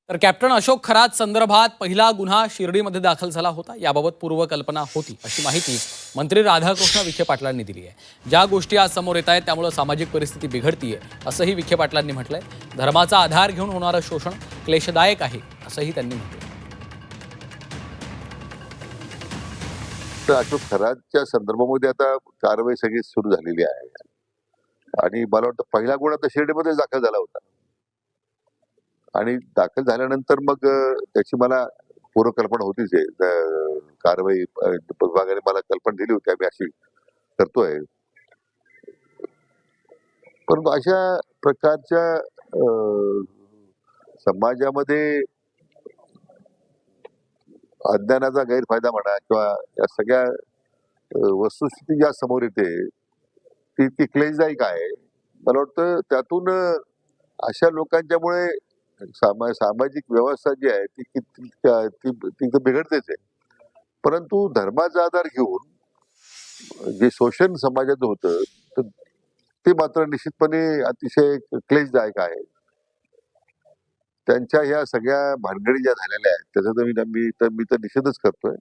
तर कॅप्टन अशोक खरात संदर्भात पहिला गुन्हा शिर्डीमध्ये दाखल झाला होता. याबाबत पूर्वकल्पना होती अशी माहिती मंत्री राधाकृष्ण विखे पाटलांनी दिली आहे. ज्या गोष्टी आज समोर येत आहेत त्यामुळे सामाजिक परिस्थिती बिघडतीये असंही विखे पाटलांनी म्हटलंय. धर्माचा आधार घेऊन होणारं शोषण क्लेशदायक आहे असंही त्यांनी म्हटलं. तर अशोक खरातच्या संदर्भामध्ये आता कारवाई सगळी सुरू झालेली आहे आणि मला वाटतं पहिला गुन्हा तर शिर्डीमध्ये दाखल झाला होता आणि दाखल झाल्यानंतर मग त्याची मला पूर्वकल्पना होतीच आहे. कारवाई विभागाने मला कल्पना दिली होती, आम्ही अशी करतोय. परंतु अशा प्रकारच्या समाजामध्ये अज्ञानाचा गैरफायदा म्हणा किंवा या सगळ्या वस्तुस्थिती ज्या समोर येते ती क्लेशदायक आहे. मला वाटतं त्यातून अशा लोकांच्यामुळे सामाजिक व्यवस्था जी आहे ती ती बिघडतेच आहे. परंतु धर्माचा आधार घेऊन जे शोषण समाजाचं होतं तर ते मात्र निश्चितपणे अतिशय क्लेशदायक आहे. त्यांच्या ह्या सगळ्या भानगडी ज्या झालेल्या आहेत त्याचा मी तर निषेधच करतोय.